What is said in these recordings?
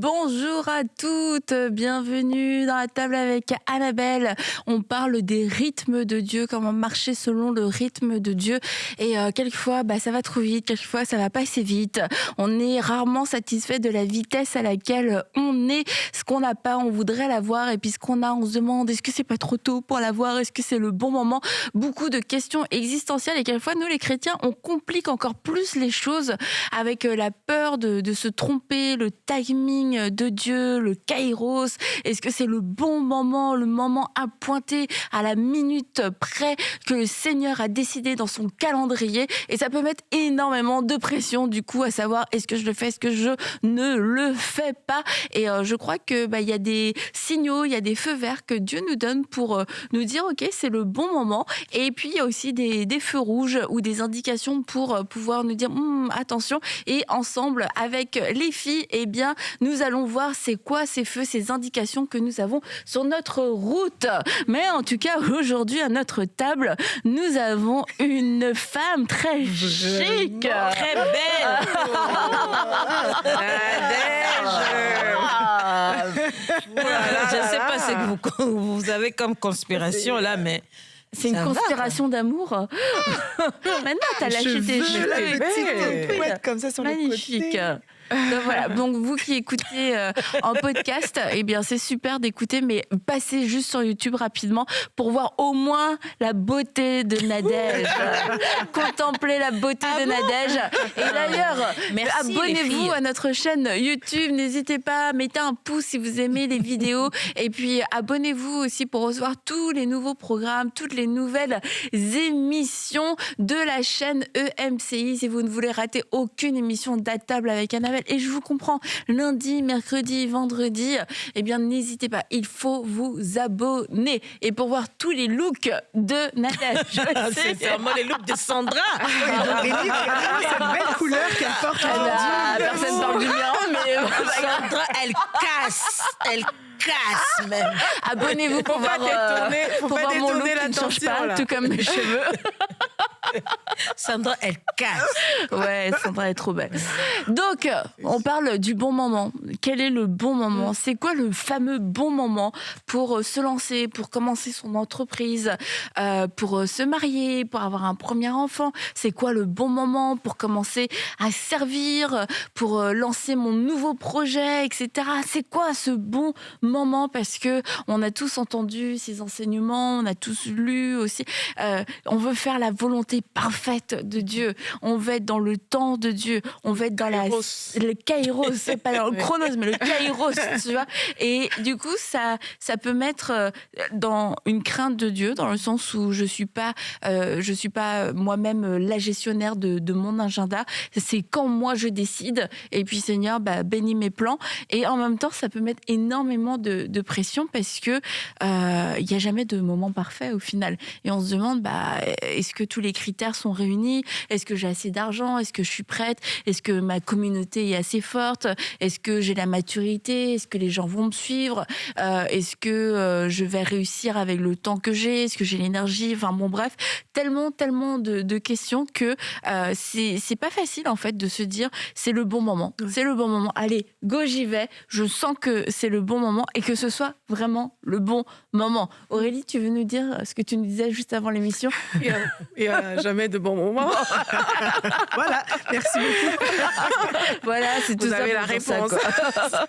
Bonjour à toutes, bienvenue dans la table avec Annabelle. On parle des rythmes de Dieu, comment marcher selon le rythme de Dieu. Et quelquefois, ça va trop vite, quelquefois ça va pas assez vite. On est rarement satisfait de la vitesse à laquelle on est. Ce qu'on n'a pas, on voudrait l'avoir. Et puis ce qu'on a, on se demande, est-ce que c'est pas trop tôt pour l'avoir? Est-ce que c'est le bon moment? Beaucoup de questions existentielles. Et quelquefois, nous les chrétiens, on complique encore plus les choses avec la peur de se tromper, le timing de Dieu, le kairos. Est-ce que c'est le bon moment, le moment à pointer à la minute près que le Seigneur a décidé dans son calendrier? Et ça peut mettre énormément de pression du coup à savoir est-ce que je le fais, est-ce que je ne le fais pas? Et je crois que il y a des signaux, il y a des feux verts que Dieu nous donne pour nous dire ok, c'est le bon moment. Et puis il y a aussi des feux rouges ou des indications pour pouvoir nous dire attention. Et ensemble avec les filles, eh bien nous allons voir c'est quoi ces feux, ces indications que nous avons sur notre route. Mais en tout cas, aujourd'hui, à notre table, nous avons une femme très chic. Très belle. Je ne sais pas ce que vous avez comme conspiration là, mais... C'est une conspiration d'amour. Maintenant, t'as lâché tes cheveux. Comme ça sur magnifique. Le côté. Donc voilà, donc vous qui écoutez en podcast, eh bien c'est super d'écouter, mais passez juste sur YouTube rapidement pour voir au moins la beauté de Nadège. Contemplez la beauté de Nadège. Et d'ailleurs, abonnez-vous à notre chaîne YouTube, n'hésitez pas, mettez un pouce si vous aimez les vidéos, et puis abonnez-vous aussi pour recevoir tous les nouveaux programmes, toutes les nouvelles émissions de la chaîne EMCI si vous ne voulez rater aucune émission d'À table avec Annabelle. Et je vous comprends, lundi, mercredi, vendredi, eh bien n'hésitez pas, il faut vous abonner. Et pour voir tous les looks de Nadège. C'est vraiment les looks de Sandra. Regardez cette belle couleur qu'elle porte aujourd'hui. Personne parle du mien, mais Sandra, elle casse même. abonnez-vous pour voir, faut pour pas voir mon look détourner qui ne change l'attention, pas, là. tout comme mes cheveux. Sandra, elle casse. Ouais, Sandra est trop belle. Donc, on parle du bon moment. Quel est le bon moment? C'est quoi le fameux bon moment pour se lancer, pour commencer son entreprise, pour se marier, pour avoir un premier enfant? C'est quoi le bon moment pour commencer à servir, pour lancer mon nouveau projet, etc. C'est quoi ce bon moment? Parce que on a tous entendu ces enseignements, on a tous lu aussi. On veut faire la volonté parfaite de Dieu. On veut être dans le temps de Dieu. On veut être dans le kairos, c'est pas dans le chronos, mais le kairos, tu vois. Et du coup, ça peut mettre dans une crainte de Dieu, dans le sens où je suis pas moi-même la gestionnaire de mon agenda. C'est quand moi je décide. Et puis Seigneur, bénis mes plans. Et en même temps, ça peut mettre énormément de pression parce que il y a jamais de moment parfait au final. Et on se demande, est-ce que tous les critères sont réunis? Est-ce que j'ai assez d'argent? Est-ce que je suis prête? Est-ce que ma communauté est assez forte? Est-ce que j'ai la maturité? Est-ce que les gens vont me suivre? Est-ce que je vais réussir avec le temps que j'ai? Est-ce que j'ai l'énergie? Enfin bon, bref, tellement de questions que c'est pas facile en fait de se dire c'est le bon moment. C'est le bon moment. Allez, go, j'y vais. Je sens que c'est le bon moment et que ce soit vraiment le bon moment. Aurélie, tu veux nous dire ce que tu nous disais juste avant l'émission? Il n'y a jamais de bon moment. Voilà, merci beaucoup. Voilà, c'est tout Vous ça. avez la pour ça, réponse. quoi.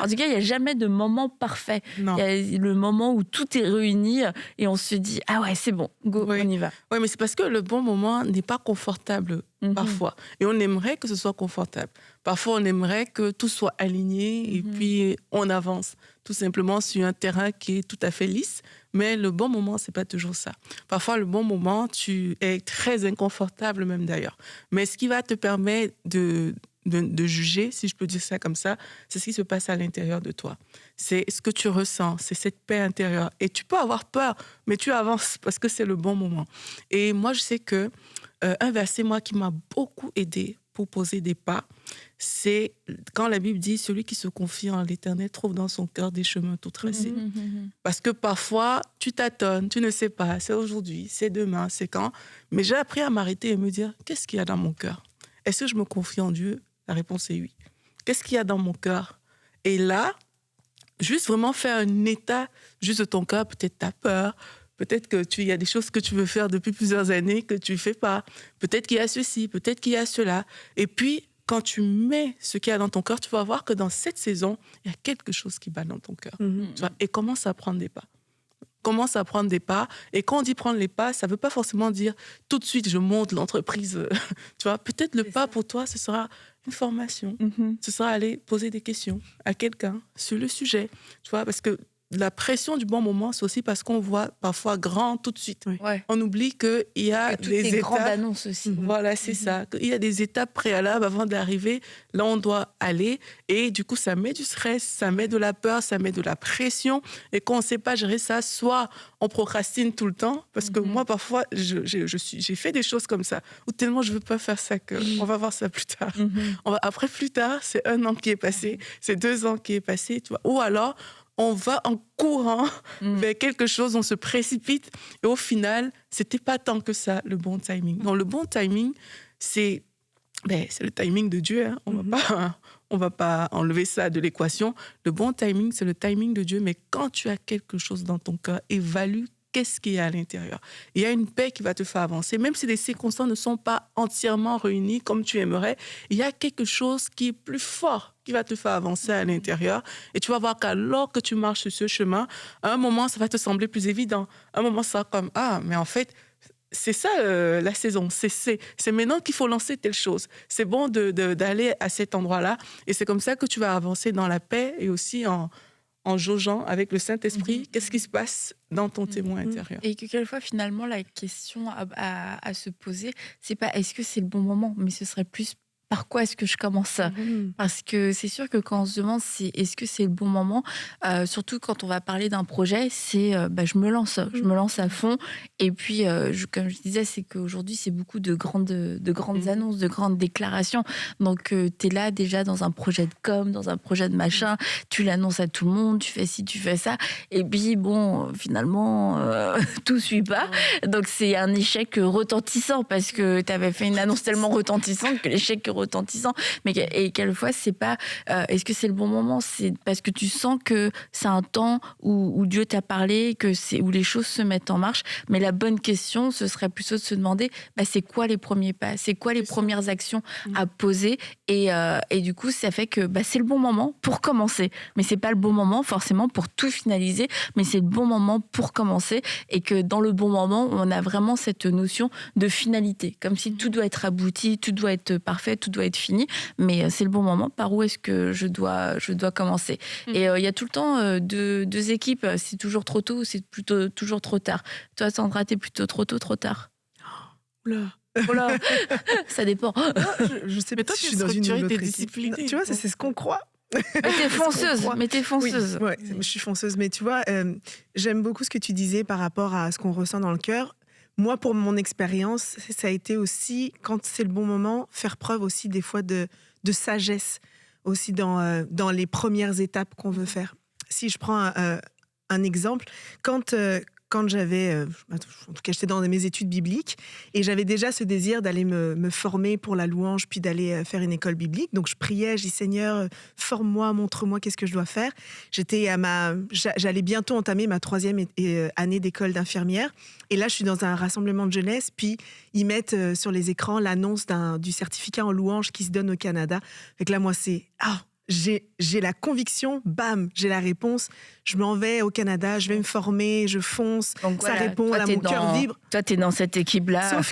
En tout cas, il n'y a jamais de moment parfait. Non. Il y a le moment où tout est réuni et on se dit ah ouais, c'est bon, go, Oui. on y va. Oui, mais c'est parce que le bon moment n'est pas confortable parfois. Et on aimerait que ce soit confortable. Parfois, on aimerait que tout soit aligné et puis on avance tout simplement sur un terrain qui est tout à fait lisse. Mais le bon moment, c'est pas toujours ça. Parfois, le bon moment, tu es très inconfortable même d'ailleurs. Mais ce qui va te permettre de juger, si je peux dire ça comme ça, c'est ce qui se passe à l'intérieur de toi. C'est ce que tu ressens, c'est cette paix intérieure. Et tu peux avoir peur, mais tu avances parce que c'est le bon moment. Et moi, je sais que un verset, moi, qui m'a beaucoup aidé pour poser des pas, c'est quand la Bible dit « Celui qui se confie en l'Éternel trouve dans son cœur des chemins tout tracés ». Parce que parfois, tu tâtonnes, tu ne sais pas, c'est aujourd'hui, c'est demain, c'est quand. Mais j'ai appris à m'arrêter et me dire « Qu'est-ce qu'il y a dans mon cœur ? Est-ce que je me confie en Dieu ?» La réponse est oui. Qu'est-ce qu'il y a dans mon cœur ? Et là, juste vraiment faire un état juste de ton cœur. Peut-être tu as peur, peut-être qu'il y a des choses que tu veux faire depuis plusieurs années que tu ne fais pas. Peut-être qu'il y a ceci, peut-être qu'il y a cela. Et puis, quand tu mets ce qu'il y a dans ton cœur, tu vas voir que dans cette saison, il y a quelque chose qui bat dans ton cœur. Tu vois, et commence à prendre des pas. Commence à prendre des pas. Et quand on dit prendre les pas, ça ne veut pas forcément dire tout de suite, je monte l'entreprise. Tu vois, peut-être le pas pour toi, ce sera une formation. Ce sera aller poser des questions à quelqu'un sur le sujet. Tu vois, parce que la pression du bon moment, c'est aussi parce qu'on voit parfois grand tout de suite. Ouais. On oublie qu'il y a des étapes. Grandes annonces aussi. Voilà, c'est ça. Il y a des étapes préalables avant d'arriver là où on doit aller. Et du coup, ça met du stress, ça met de la peur, ça met de la pression. Et quand on ne sait pas gérer ça, soit on procrastine tout le temps, parce que moi, parfois, j'ai fait des choses comme ça, ou tellement je ne veux pas faire ça qu'on va voir ça plus tard. Après, plus tard, c'est 1 an qui est passé, c'est 2 ans qui est passé, tu vois. Ou alors, on va en courant vers quelque chose, on se précipite. Et au final, ce n'était pas tant que ça, le bon timing. Donc, le bon timing, c'est le timing de Dieu. Hein. On va pas enlever ça de l'équation. Le bon timing, c'est le timing de Dieu. Mais quand tu as quelque chose dans ton cœur, évalue qu'est-ce qu'il y a à l'intérieur. Il y a une paix qui va te faire avancer. Même si les circonstances ne sont pas entièrement réunies comme tu aimerais, il y a quelque chose qui est plus fort qui va te faire avancer à l'intérieur. Et tu vas voir qu'alors que tu marches sur ce chemin, à un moment, ça va te sembler plus évident. À un moment, ça va comme, mais en fait, c'est ça la saison. C'est maintenant qu'il faut lancer telle chose. C'est bon d'aller à cet endroit-là. Et c'est comme ça que tu vas avancer dans la paix et aussi en jaugeant avec le Saint-Esprit, qu'est-ce qui se passe dans ton témoin intérieur. Et que quelquefois, finalement, la question à se poser, c'est pas est-ce que c'est le bon moment, mais ce serait plus par quoi est-ce que je commence ? Parce que c'est sûr que quand on se demande est-ce que c'est le bon moment, surtout quand on va parler d'un projet, c'est je me lance à fond. Et puis, comme je disais, c'est qu'aujourd'hui, c'est beaucoup de grandes annonces, de grandes déclarations. Donc, tu es là déjà dans un projet de com, dans un projet de machin, tu l'annonces à tout le monde, tu fais ci, tu fais ça. Et puis, bon, finalement, tout ne suit pas. Donc, c'est un échec retentissant parce que tu avais fait une annonce tellement retentissante que l'échec est retentissant, et quelquefois c'est pas est-ce que c'est le bon moment, c'est parce que tu sens que c'est un temps où Dieu t'a parlé, où les choses se mettent en marche. Mais la bonne question, ce serait plutôt de se demander c'est quoi les premiers pas, c'est quoi les premières actions à poser, et du coup ça fait que c'est le bon moment pour commencer, mais c'est pas le bon moment forcément pour tout finaliser, mais c'est le bon moment pour commencer, et que dans le bon moment on a vraiment cette notion de finalité, comme si tout doit être abouti, tout doit être parfait, tout doit être fini, mais c'est le bon moment. Par où est-ce que je dois commencer ? Et il y a tout le temps deux équipes. C'est toujours trop tôt ou c'est plutôt toujours trop tard ? Toi, Sandra, t'es plutôt trop tôt, trop tard ? Oula. Ça dépend. Je sais mais pas toi, si je suis dans une autre discipline. Tu vois, c'est ce qu'on croit. Mais t'es fonceuse. Oui, je suis fonceuse. Mais tu vois, j'aime beaucoup ce que tu disais par rapport à ce qu'on ressent dans le cœur. Moi, pour mon expérience, ça a été aussi, quand c'est le bon moment, faire preuve aussi des fois de sagesse, aussi dans les premières étapes qu'on veut faire. Si je prends un exemple, quand j'avais, en tout cas j'étais dans mes études bibliques, et j'avais déjà ce désir d'aller me former pour la louange, puis d'aller faire une école biblique. Donc je priais, je dis Seigneur, forme-moi, montre-moi qu'est-ce que je dois faire. J'allais bientôt entamer ma 3e année d'école d'infirmière. Et là, je suis dans un rassemblement de jeunesse, puis ils mettent sur les écrans l'annonce du certificat en louange qui se donne au Canada. Fait que là, moi, c'est j'ai la conviction, bam, j'ai la réponse. Je m'en vais au Canada, je vais me former, je fonce. Donc ça répond, là, mon cœur vibre. Toi, t'es dans cette équipe-là.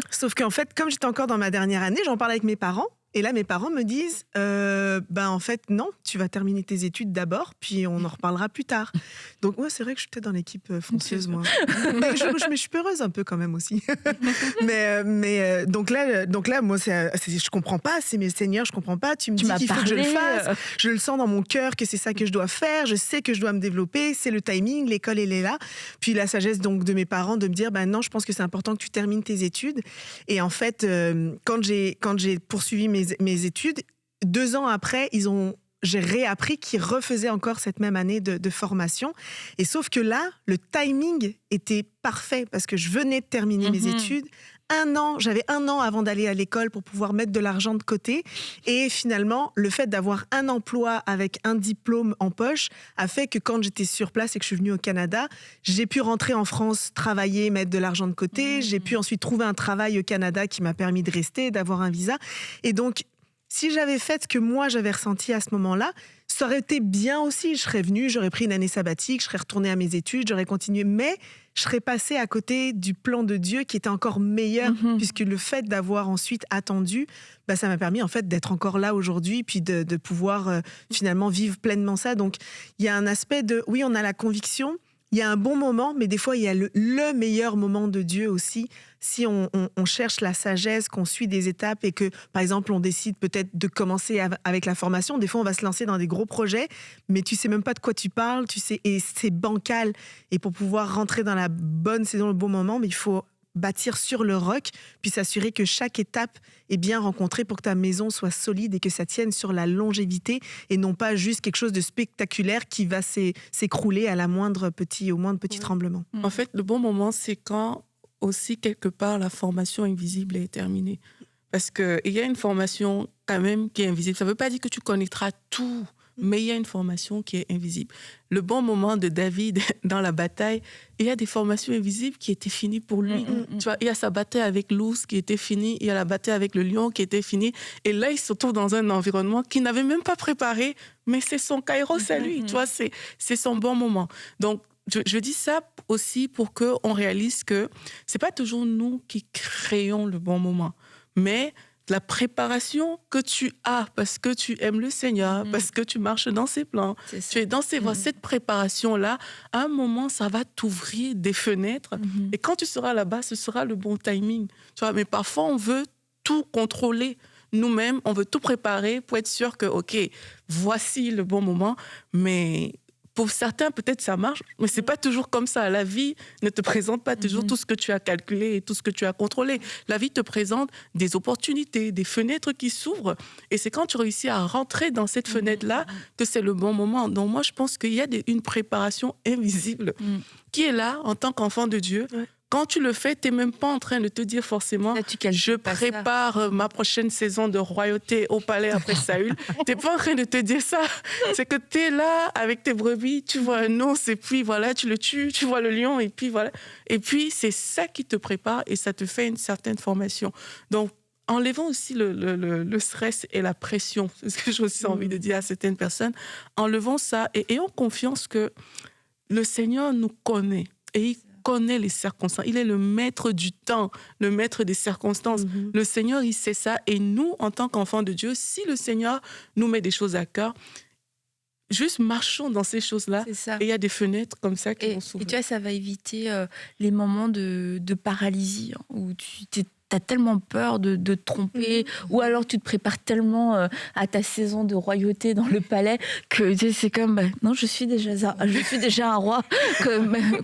Sauf qu'en fait, comme j'étais encore dans ma dernière année, j'en parle avec mes parents. Et là, mes parents me disent, en fait, non, tu vas terminer tes études d'abord, puis on en reparlera plus tard. Donc, ouais, c'est vrai que je suis peut-être dans l'équipe foncieuse, moi. mais je suis peureuse un peu quand même aussi. donc là, moi, je comprends pas. C'est mes seigneurs, je comprends pas. Tu me dis qu'il faut que je le fasse. Je le sens dans mon cœur que c'est ça que je dois faire. Je sais que je dois me développer. C'est le timing, l'école, elle est là. Puis la sagesse donc de mes parents de me dire, non, je pense que c'est important que tu termines tes études. Et en fait, quand j'ai poursuivi mes études, 2 ans après, j'ai réappris qu'ils refaisaient encore cette même année de formation. Et sauf que là, le timing était parfait parce que je venais de terminer mes études j'avais 1 an avant d'aller à l'école pour pouvoir mettre de l'argent de côté. Et finalement, le fait d'avoir un emploi avec un diplôme en poche a fait que quand j'étais sur place et que je suis venue au Canada, j'ai pu rentrer en France, travailler, mettre de l'argent de côté. J'ai pu ensuite trouver un travail au Canada qui m'a permis de rester, d'avoir un visa. Et donc, si j'avais fait ce que moi j'avais ressenti à ce moment-là, ça aurait été bien aussi. Je serais venue, j'aurais pris une année sabbatique, je serais retournée à mes études, j'aurais continué. Mais je serais passée à côté du plan de Dieu qui était encore meilleur, puisque le fait d'avoir ensuite attendu, ça m'a permis en fait d'être encore là aujourd'hui, puis de pouvoir finalement vivre pleinement ça. Donc il y a un aspect de, oui, on a la conviction, il y a un bon moment, mais des fois, il y a le meilleur moment de Dieu aussi. Si on cherche la sagesse, qu'on suit des étapes et que, par exemple, on décide peut-être de commencer avec la formation, des fois, on va se lancer dans des gros projets, mais tu sais même pas de quoi tu parles, et c'est bancal. Et pour pouvoir rentrer dans la bonne saison, le bon moment, mais il faut bâtir sur le roc, puis s'assurer que chaque étape est bien rencontrée pour que ta maison soit solide et que ça tienne sur la longévité et non pas juste quelque chose de spectaculaire qui va s'écrouler au moindre petit tremblement. En fait, le bon moment, c'est quand aussi, quelque part, la formation invisible est terminée. Parce qu'il y a une formation quand même qui est invisible. Ça ne veut pas dire que tu connaîtras tout, mais il y a une formation qui est invisible. Le bon moment de David dans la bataille, il y a des formations invisibles qui étaient finies pour lui. Tu vois, il y a sa bataille avec l'ours qui était finie, il y a la bataille avec le lion qui était finie. Et là, il se retrouve dans un environnement qu'il n'avait même pas préparé, mais c'est son kairos à lui. Tu vois, c'est son bon moment. Donc, je dis ça aussi pour qu'on réalise que ce n'est pas toujours nous qui créons le bon moment, mais la préparation que tu as parce que tu aimes le Seigneur, parce que tu marches dans ses plans, tu es dans ses voies. Cette préparation-là, à un moment, ça va t'ouvrir des fenêtres. Et quand tu seras là-bas, ce sera le bon timing. Tu vois, mais parfois, on veut tout contrôler nous-mêmes, on veut tout préparer pour être sûr que, OK, voici le bon moment, mais pour certains, peut-être ça marche, mais c'est pas toujours comme ça. La vie ne te présente pas toujours tout ce que tu as calculé et tout ce que tu as contrôlé. La vie te présente des opportunités, des fenêtres qui s'ouvrent. Et c'est quand tu réussis à rentrer dans cette fenêtre-là que c'est le bon moment. Donc moi, je pense qu'il y a une préparation invisible qui est là en tant qu'enfant de Dieu. Quand tu le fais, tu n'es même pas en train de te dire forcément « je prépare ma prochaine saison de royauté au palais après Saül ». Tu n'es pas en train de te dire ça. C'est que tu es là avec tes brebis, tu vois un ours et puis voilà, tu le tues, tu vois le lion et puis voilà. Et puis, c'est ça qui te prépare et ça te fait une certaine formation. Donc, enlevons aussi le stress et la pression. C'est ce que j'ai aussi envie de dire à certaines personnes. Enlevons ça et ayons confiance que le Seigneur nous connaît et il connaît les circonstances. Il est le maître du temps, le maître des circonstances. Le Seigneur, il sait ça. Et nous, en tant qu'enfants de Dieu, si le Seigneur nous met des choses à cœur, juste marchons dans ces choses-là. Et il y a des fenêtres comme ça qui vont s'ouvrir. Et tu vois, ça va éviter les moments de paralysie où tu as tellement peur de te tromper, ou alors tu te prépares tellement à ta saison de royauté dans le palais que c'est comme non, je suis déjà un roi,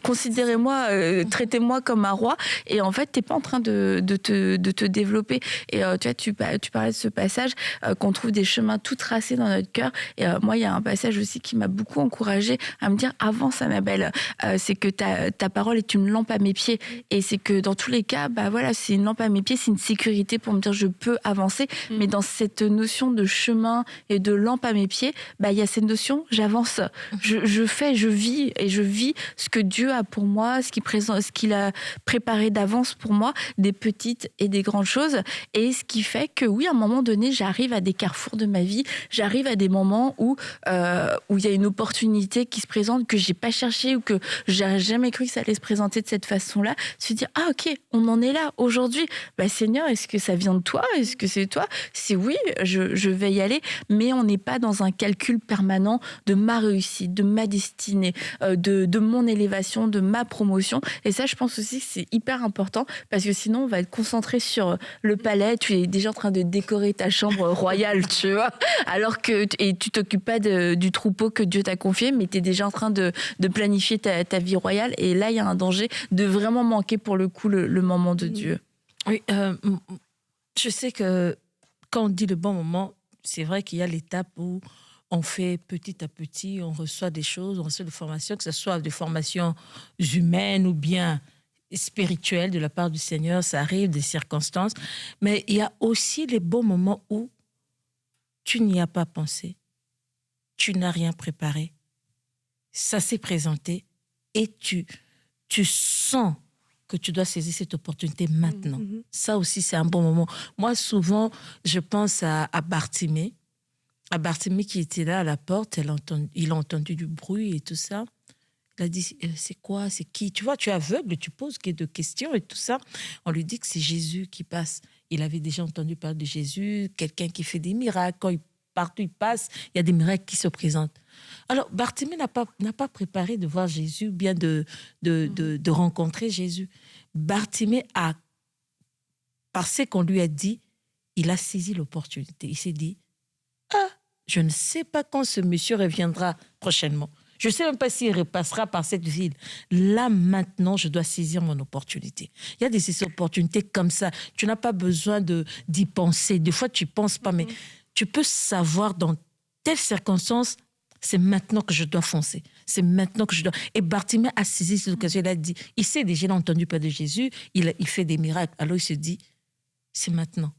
considérez-moi, traitez-moi comme un roi, et en fait t'es pas en train de te développer. Et tu parlais de ce passage qu'on trouve des chemins tout tracés dans notre cœur, et moi il y a un passage aussi qui m'a beaucoup encouragée à me dire avance Annabelle, c'est que ta parole est une lampe à mes pieds, et c'est que dans tous les cas voilà, c'est une lampe à mes pieds, c'est une sécurité pour me dire je peux avancer. Mais dans cette notion de chemin et de lampe à mes pieds, il y a cette notion j'avance, je vis ce que Dieu a pour moi, ce qu'il a préparé d'avance pour moi, des petites et des grandes choses, et ce qui fait que oui, à un moment donné, j'arrive à des carrefours de ma vie, j'arrive à des moments où il y a une opportunité qui se présente que j'ai pas cherché ou que j'aurais jamais cru que ça allait se présenter de cette façon-là, se dire ah ok, on en est là aujourd'hui. Seigneur, est-ce que ça vient de toi? Est-ce que c'est toi? Si oui, je vais y aller, mais on n'est pas dans un calcul permanent de ma réussite, de ma destinée, de mon élévation, de ma promotion. Et ça, je pense aussi que c'est hyper important, parce que sinon, on va être concentré sur le palais. Tu es déjà en train de décorer ta chambre royale, tu vois, et tu t'occupes pas du troupeau que Dieu t'a confié, mais tu es déjà en train de planifier ta vie royale. Et là, il y a un danger de vraiment manquer pour le coup le moment de Dieu. Oui, je sais que quand on dit le bon moment, c'est vrai qu'il y a l'étape où on fait petit à petit, on reçoit des choses, on reçoit des formations, que ce soit des formations humaines ou bien spirituel de la part du Seigneur, ça arrive, des circonstances, mais il y a aussi les bons moments où tu n'y as pas pensé, tu n'as rien préparé, ça s'est présenté et tu sens que tu dois saisir cette opportunité maintenant. Ça aussi, c'est un bon moment. Moi, souvent, je pense à Bartimée. À Bartimée qui était là à la porte, il a entendu du bruit et tout ça. Il a dit, c'est quoi, c'est qui? Tu vois, tu es aveugle, tu poses de questions et tout ça. On lui dit que c'est Jésus qui passe. Il avait déjà entendu parler de Jésus, quelqu'un qui fait des miracles. Quand partout il passe, il y a des miracles qui se présentent. Alors, Bartimée n'a pas préparé de voir Jésus, ou bien de rencontrer Jésus. Bartimée a, par ce qu'on lui a dit, il a saisi l'opportunité. Il s'est dit, je ne sais pas quand ce monsieur reviendra prochainement. Je ne sais même pas s'il repassera par cette ville. Là, maintenant, je dois saisir mon opportunité. Il y a des opportunités comme ça. Tu n'as pas besoin d'y penser. Des fois, tu n'y penses pas, mais tu peux savoir dans telle circonstance, c'est maintenant que je dois foncer. C'est maintenant que je dois... Et Bartimée a saisi cette occasion. Il a dit, il sait déjà, il a entendu parler de Jésus, il fait des miracles. Alors, il se dit, c'est maintenant.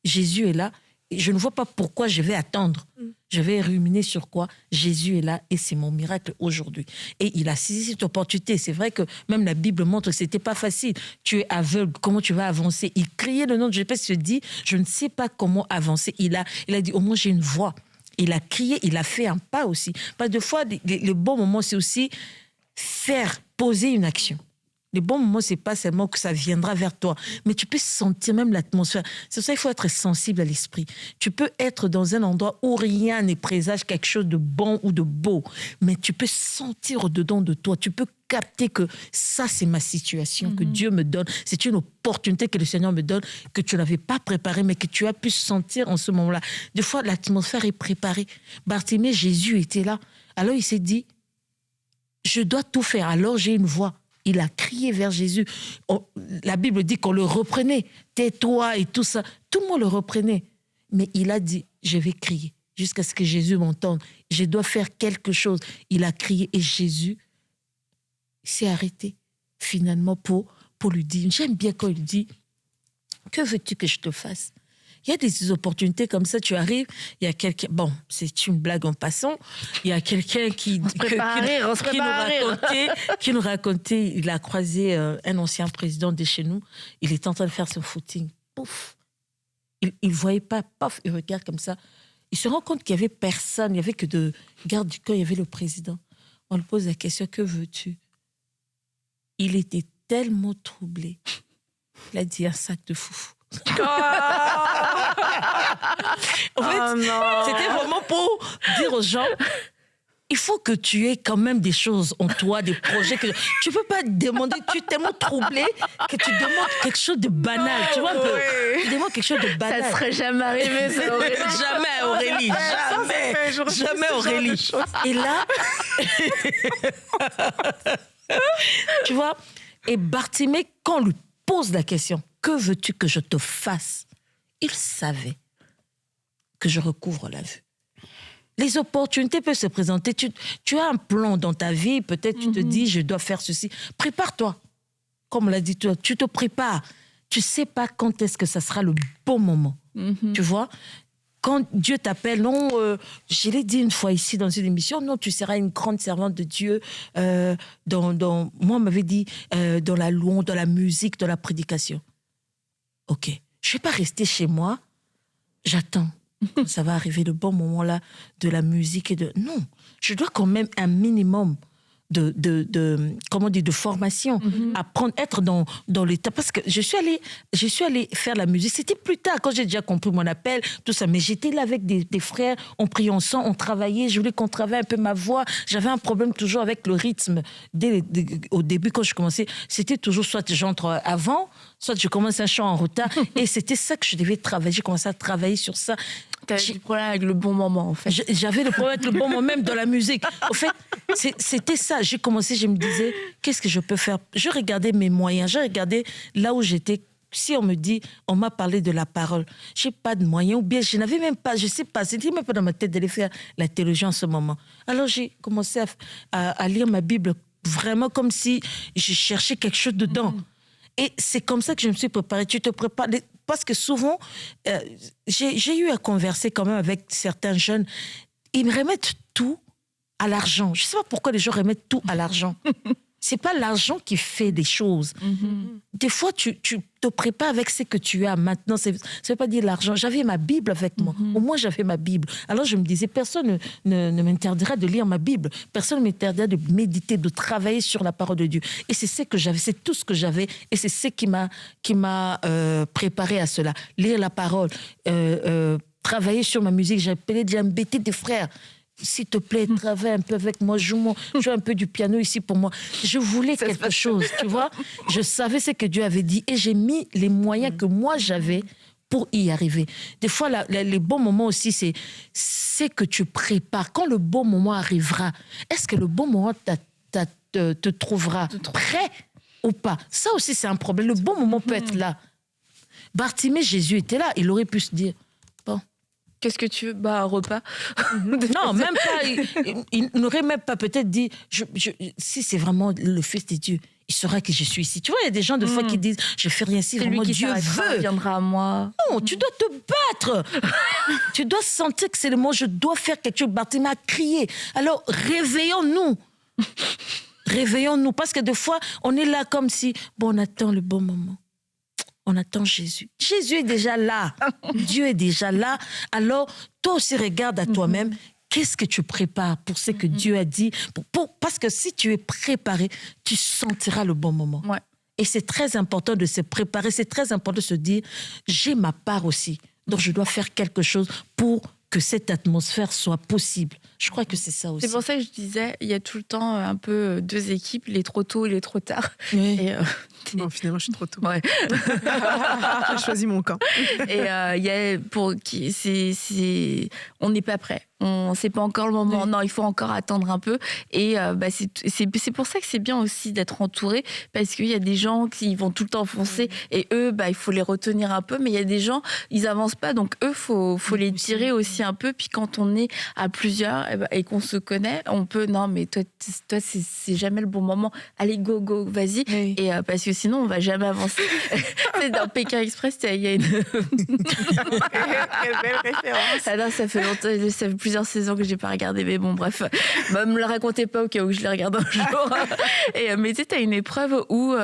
Jésus est là. Et je ne vois pas pourquoi je vais attendre. Je vais ruminer sur quoi? Jésus est là et c'est mon miracle aujourd'hui. Et il a saisi cette opportunité. C'est vrai que même la Bible montre que ce n'était pas facile. Tu es aveugle, comment tu vas avancer? Il criait le nom de Jésus, il se dit, je ne sais pas comment avancer. Il a dit, au moins j'ai une voix. Il a crié, il a fait un pas aussi. Parce que des fois, le bon moment, c'est aussi poser une action. Les bons moments, c'est pas seulement que ça viendra vers toi, mais tu peux sentir même l'atmosphère. C'est pour ça qu'il faut être sensible à l'esprit. Tu peux être dans un endroit où rien ne présage quelque chose de bon ou de beau, mais tu peux sentir au-dedans de toi, tu peux capter que ça, c'est ma situation, que Dieu me donne. C'est une opportunité que le Seigneur me donne, que tu n'avais pas préparée, mais que tu as pu sentir en ce moment-là. Des fois, l'atmosphère est préparée. Bartimée, Jésus était là. Alors, il s'est dit, je dois tout faire. Alors, j'ai une voix. Il a crié vers Jésus. La Bible dit qu'on le reprenait. Tais-toi et tout ça. Tout le monde le reprenait. Mais il a dit, je vais crier jusqu'à ce que Jésus m'entende. Je dois faire quelque chose. Il a crié et Jésus s'est arrêté finalement pour lui dire. J'aime bien quand il dit, que veux-tu que je te fasse? Il y a des opportunités comme ça, tu arrives, il y a quelqu'un, bon, c'est une blague en passant, il y a quelqu'un qui nous racontait, il a croisé un ancien président de chez nous, il était en train de faire son footing, pouf, il ne voyait pas, paf, il regarde comme ça, il se rend compte qu'il n'y avait personne, il n'y avait que de garde du corps, il y avait le président. On lui pose la question, que veux-tu? Il était tellement troublé, il a dit un sac de foufou. En fait, c'était vraiment pour dire aux gens, il faut que tu aies quand même des choses en toi, des projets que tu peux pas demander. Tu es tellement troublé que tu demandes quelque chose de banal. Tu vois un peu. Tu demandes quelque chose de banal. Ça serait jamais arrivé, ça, Aurélie. Jamais, Aurélie. Jamais, Aurélie. Et là, tu vois. Et Bartimée, quand on lui pose la question, que veux-tu que je te fasse? Il savait que je recouvre la vue. Les opportunités peuvent se présenter. Tu as un plan dans ta vie, peut-être tu te dis, je dois faire ceci. Prépare-toi. Comme l'a dit toi, tu te prépares. Tu ne sais pas quand est-ce que ça sera le bon moment. Tu vois? Quand Dieu t'appelle, non, je l'ai dit une fois ici dans une émission, non, tu seras une grande servante de Dieu. Moi, on m'avait dit dans la louange, dans la musique, dans la prédication. Ok, je ne vais pas rester chez moi, j'attends. Ça va arriver le bon moment là de la musique et de... Non, je dois quand même un minimum de formation, apprendre, être dans l'état. Parce que je suis allée faire la musique. C'était plus tard, quand j'ai déjà compris mon appel, tout ça. Mais j'étais là avec des frères, on priait ensemble, on travaillait. Je voulais qu'on travaille un peu ma voix. J'avais un problème toujours avec le rythme. Au début, quand je commençais, c'était toujours soit j'entre avant, soit je commence un chant en retard. Et c'était ça que je devais travailler. J'ai commencé à travailler sur ça. T'avais du problème avec le bon moment, en fait. J'avais le problème avec le bon moment, même dans la musique. En fait, c'était ça. J'ai commencé, je me disais, qu'est-ce que je peux faire? Je regardais mes moyens, je regardais là où j'étais. Si on me dit, on m'a parlé de la parole, je n'ai pas de moyens, ou bien je n'avais même pas, je ne sais pas, c'était même pas dans ma tête d'aller faire la théologie en ce moment. Alors j'ai commencé à lire ma Bible vraiment comme si je cherchais quelque chose dedans. Et c'est comme ça que je me suis préparée. Tu te prépares. Parce que souvent, j'ai eu à converser quand même avec certains jeunes. Ils me remettent tout à l'argent. Je ne sais pas pourquoi les gens remettent tout à l'argent. C'est pas l'argent qui fait des choses. Des fois, tu te prépares avec ce que tu as maintenant. Ça veut pas dire l'argent. J'avais ma Bible avec moi. Au moins, j'avais ma Bible. Alors, je me disais, personne ne m'interdira de lire ma Bible. Personne ne m'interdira de méditer, de travailler sur la parole de Dieu. Et c'est ce que j'avais, c'est tout ce que j'avais. Et c'est ce qui m'a préparé à cela. Lire la parole, travailler sur ma musique. J'appelais déjà embêter des frères. S'il te plaît, travaille un peu avec moi, joue un peu du piano ici pour moi. Je voulais quelque chose, tu vois. Je savais ce que Dieu avait dit et j'ai mis les moyens que moi j'avais pour y arriver. Des fois, les bons moments aussi, c'est que tu prépares. Quand le bon moment arrivera, est-ce que le bon moment te trouvera prêt ou pas? Ça aussi, c'est un problème. Le bon moment peut être là. Bartimée, Jésus était là. Il aurait pu se dire, bon, qu'est-ce que tu veux? Un repas. Non, même pas. Il n'aurait même pas peut-être dit, si c'est vraiment le Fils de Dieu, il saura que je suis ici. Tu vois, il y a des gens de fois qui disent, je fais rien si vraiment Dieu veut. Il viendra à moi. Non, tu dois te battre. Tu dois sentir que c'est le moment, je dois faire quelque chose. Bartimée a crié. Alors, réveillons-nous. Réveillons-nous. Parce que des fois, on est là comme si, on attend le bon moment. On attend Jésus. Jésus est déjà là. Dieu est déjà là. Alors, toi aussi, regarde à toi-même. Qu'est-ce que tu prépares pour ce que Dieu a dit? Parce que si tu es préparé, tu sentiras le bon moment. Ouais. Et c'est très important de se préparer. C'est très important de se dire, j'ai ma part aussi. Donc, je dois faire quelque chose pour que cette atmosphère soit possible. Je crois que c'est ça aussi. C'est pour ça que je disais, il y a tout le temps un peu deux équipes, les trop tôt et les trop tard. Oui. Et Bon, finalement, je suis trop tôt. Ouais. J'ai choisi mon camp. Et il y a on n'est pas prêt. C'est pas encore le moment. Oui. Non, il faut encore attendre un peu. Et c'est pour ça que c'est bien aussi d'être entouré, parce qu'il y a des gens qui vont tout le temps foncer et eux, il faut les retenir un peu. Mais il y a des gens, ils avancent pas, donc eux, faut les tirer aussi un peu. Puis quand on est à plusieurs et qu'on se connaît, on peut. Non, mais toi, c'est jamais le bon moment. Allez, go, vas-y. Oui. Et parce que sinon, on va jamais avancer. Dans Pékin Express, il y a une. Quelle belle référence. Alors, ça fait longtemps, ça fait plusieurs saisons que j'ai pas regardé, mais bon, bref, me le racontez pas au cas où je les regarde un jour. Mais tu sais, t'as une épreuve où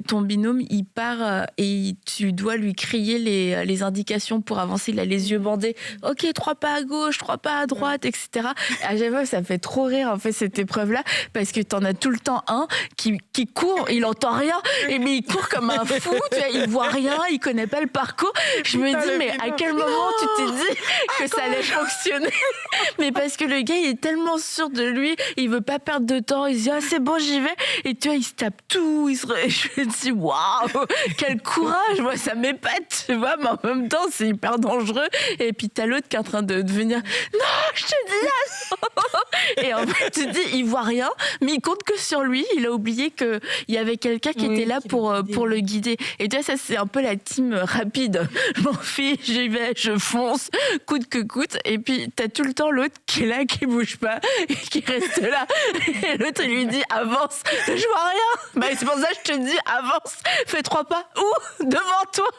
ton binôme il part et tu dois lui crier les indications pour avancer. Il a les yeux bandés. Ok, 3 pas à gauche, 3 pas à droite, etc. À chaque fois, ça me fait trop rire en fait cette épreuve-là, parce que t'en as tout le temps un qui court, il entend rien, mais il court comme un fou. Tu vois, il voit rien, il connaît pas le parcours. Je me dis, mais à quel moment tu t'es dit que ça allait fonctionner? Mais parce que le gars, il est tellement sûr de lui, il veut pas perdre de temps, il se dit, ah, c'est bon, j'y vais. Et tu vois, il se tape tout, je me dis, waouh, quel courage, moi, ça m'épate, tu vois, mais en même temps, c'est hyper dangereux. Et puis, t'as l'autre qui est en train de venir, non, je te dis, là, et en fait, tu te dis, il voit rien, mais il compte que sur lui, il a oublié qu'il y avait quelqu'un qui était là pour le guider. Et tu vois, ça, c'est un peu la team rapide. Je m'en fiche, j'y vais, je fonce, coûte que coûte. Et puis, t'as tout le temps l'autre qui est là, qui bouge pas, et qui reste là. Et l'autre, il lui dit, avance. Je vois rien. C'est pour ça que je te dis, avance. Fais 3 pas. Où? Devant toi.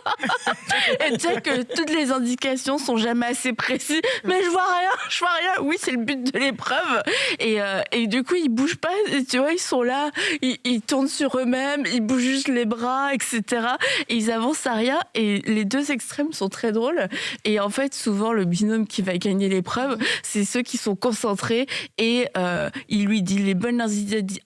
Et tu sais que toutes les indications sont jamais assez précises. Mais je vois rien. Oui, c'est le but de l'épreuve. Et du coup, ils bougent pas. Et tu vois, ils sont là. Ils tournent sur eux-mêmes. Ils bougent juste les bras, etc. Et ils avancent à rien. Et les deux extrêmes sont très drôles. Et en fait, souvent, le binôme qui va gagner l'épreuve, c'est ceux qui sont concentrés et il lui dit les bonnes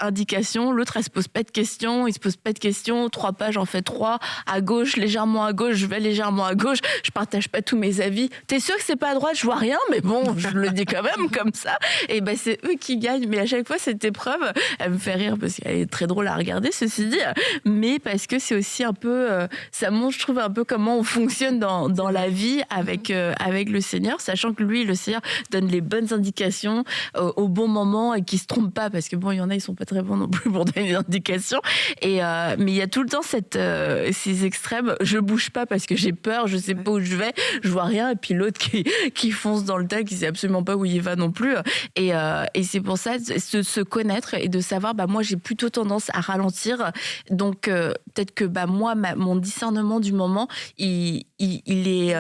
indications. L'autre, elle se pose pas de questions. Il se pose pas de questions. 3 pas, j'en fais 3. À gauche, légèrement à gauche. Je vais légèrement à gauche. Je partage pas tous mes avis. T'es sûr que c'est pas à droite? Je vois rien, mais bon, je le dis quand même comme ça. Et c'est eux qui gagnent. Mais à chaque fois, cette épreuve, elle me fait rire parce qu'elle est très drôle à regarder, ceci dit. Mais parce que c'est aussi un peu, ça montre, je trouve, un peu comment on fonctionne dans la vie avec le Seigneur, sachant que lui, le Seigneur donne les bonnes indications au bon moment et qu'il se trompe pas, parce que bon, il y en a, ils sont pas très bons non plus pour donner des indications. Mais il y a tout le temps ces extrêmes. Je bouge pas parce que j'ai peur, je sais pas où je vais, je vois rien, et puis l'autre qui fonce dans le tas, qui sait absolument pas où il va non plus. Et c'est pour ça, se connaître et de savoir, moi j'ai plutôt tendance à ralentir, donc peut-être que moi, mon discernement du moment, il est...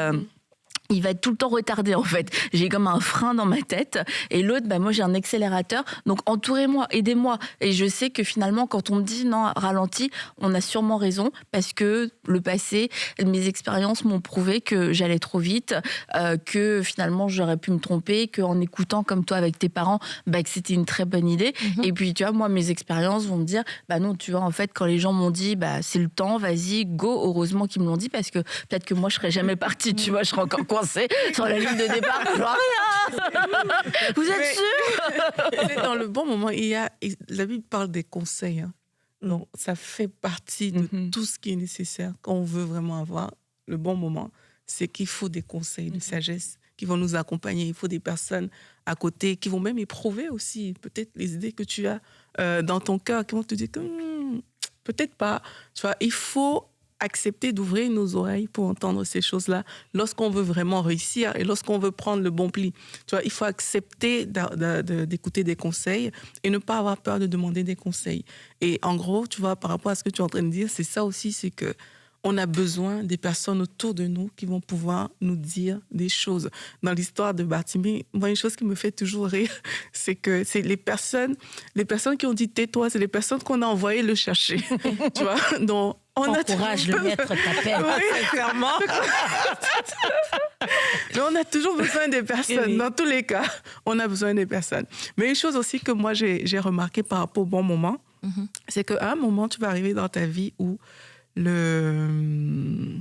il va être tout le temps retardé, en fait. J'ai comme un frein dans ma tête. Et l'autre, moi, j'ai un accélérateur. Donc, entourez-moi, aidez-moi. Et je sais que finalement, quand on me dit non, ralentis, on a sûrement raison. Parce que le passé, mes expériences m'ont prouvé que j'allais trop vite, que finalement, j'aurais pu me tromper, qu'en écoutant comme toi avec tes parents, que c'était une très bonne idée. Et puis, tu vois, moi, mes expériences vont me dire, non, tu vois, en fait, quand les gens m'ont dit, c'est le temps, vas-y, go, heureusement qu'ils me l'ont dit, parce que peut-être que moi, je serais jamais partie, tu vois, je serais encore coincée sur la ligne de départ, je vois rien. Vous êtes sûr? C'est dans le bon moment. La Bible parle des conseils. Donc, ça fait partie de tout ce qui est nécessaire quand on veut vraiment avoir le bon moment. C'est qu'il faut des conseils de sagesse qui vont nous accompagner. Il faut des personnes à côté qui vont même éprouver aussi peut-être les idées que tu as dans ton cœur, qui vont te dire que peut-être pas. Tu vois, il faut accepter d'ouvrir nos oreilles pour entendre ces choses-là lorsqu'on veut vraiment réussir et lorsqu'on veut prendre le bon pli. Tu vois, il faut accepter d'écouter des conseils et ne pas avoir peur de demander des conseils. Et en gros, tu vois, par rapport à ce que tu es en train de dire, c'est ça aussi, c'est que on a besoin des personnes autour de nous qui vont pouvoir nous dire des choses. Dans l'histoire de Bartimée, moi, une chose qui me fait toujours rire, c'est que c'est les personnes qui ont dit tais-toi, c'est les personnes qu'on a envoyées le chercher. Tu vois, donc encourage le maître t'appelle. Oui, clairement. Mais on a toujours besoin des personnes. Oui. Dans tous les cas, on a besoin des personnes. Mais une chose aussi que moi, j'ai remarqué par rapport au bon moment, c'est qu'à un moment, tu vas arriver dans ta vie où en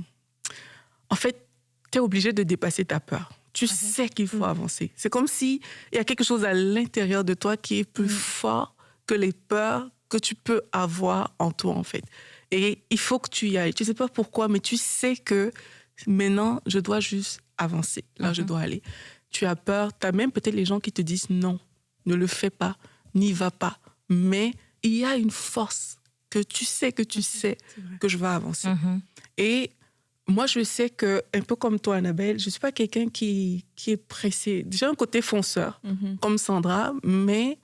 fait, tu es obligé de dépasser ta peur. Tu sais qu'il faut avancer. C'est comme s'il y a quelque chose à l'intérieur de toi qui est plus fort que les peurs que tu peux avoir en toi, en fait. Et il faut que tu y ailles. Tu ne sais pas pourquoi, mais tu sais que maintenant, je dois juste avancer. Là, je dois aller. Tu as peur. Tu as même peut-être les gens qui te disent non, ne le fais pas, n'y va pas. Mais il y a une force que tu sais que je vais avancer. Et moi, je sais que, un peu comme toi, Annabelle, je ne suis pas quelqu'un qui est pressé. J'ai un côté fonceur, comme Sandra, mais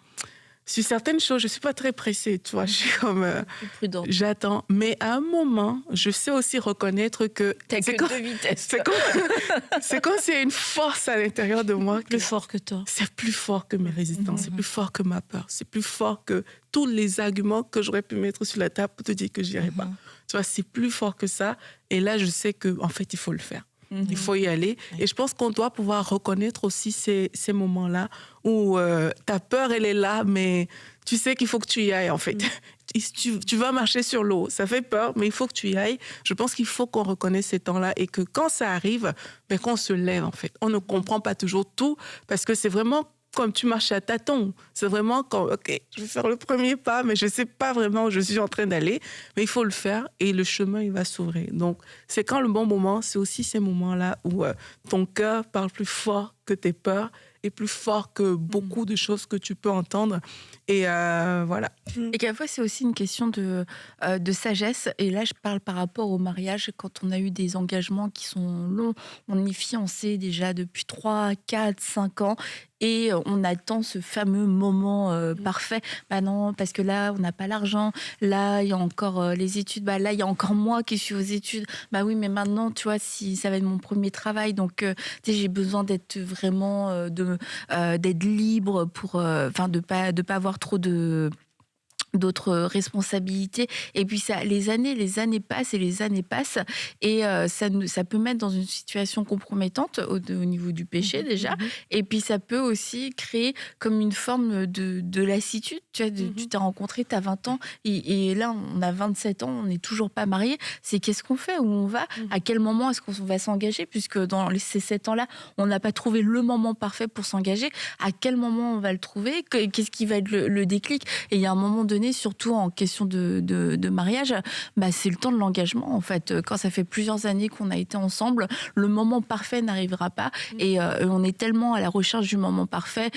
sur certaines choses, je ne suis pas très pressée. Tu vois, je suis comme... j'attends. Mais à un moment, je sais aussi reconnaître que... T'as que deux vitesses. C'est comme s'il y a une force à l'intérieur de moi. Plus fort que toi. C'est plus fort que mes résistances, c'est plus fort que ma peur, c'est plus fort que tous les arguments que j'aurais pu mettre sur la table pour te dire que je n'y arrive pas. Tu vois, c'est plus fort que ça. Et là, je sais qu'en fait, il faut le faire. Il faut y aller. Et je pense qu'on doit pouvoir reconnaître aussi ces moments-là où ta peur, elle est là, mais tu sais qu'il faut que tu y ailles, en fait. Tu vas marcher sur l'eau. Ça fait peur, mais il faut que tu y ailles. Je pense qu'il faut qu'on reconnaisse ces temps-là et que quand ça arrive, qu'on se lève, en fait. On ne comprend pas toujours tout parce que c'est vraiment comme tu marches à tâtons. C'est vraiment comme, OK, je vais faire le premier pas, mais je ne sais pas vraiment où je suis en train d'aller. Mais il faut le faire et le chemin, il va s'ouvrir. Donc, c'est quand le bon moment, c'est aussi ces moments-là où ton cœur parle plus fort que tes peurs et plus fort que beaucoup de choses que tu peux entendre. Et voilà. Et quelquefois, c'est aussi une question de sagesse. Et là, je parle par rapport au mariage. Quand on a eu des engagements qui sont longs, on est fiancés déjà depuis 3, 4, 5 ans. Et on attend ce fameux moment parfait. Non, parce que là, on n'a pas l'argent. Là, il y a encore les études. Là, il y a encore moi qui suis aux études. Oui, mais maintenant, tu vois, si ça va être mon premier travail. Donc, j'ai besoin d'être vraiment... d'être libre pour... de pas avoir trop d'autres responsabilités. Et puis les années passent et ça peut mettre dans une situation compromettante au niveau du péché déjà. Et puis ça peut aussi créer comme une forme de lassitude. Tu vois, tu t'es rencontré, tu as 20 ans et là on a 27 ans, on n'est toujours pas mariés. C'est qu'est-ce qu'on fait, où on va, à quel moment est-ce qu'on va s'engager, puisque dans ces 7 ans-là, on n'a pas trouvé le moment parfait pour s'engager. À quel moment on va le trouver, qu'est-ce qui va être le déclic? Et il y a un moment donné, années, surtout en question de mariage, bah, c'est le temps de l'engagement, en fait. Quand ça fait plusieurs années qu'on a été ensemble, le moment parfait n'arrivera pas. Et on est tellement à la recherche du moment parfait.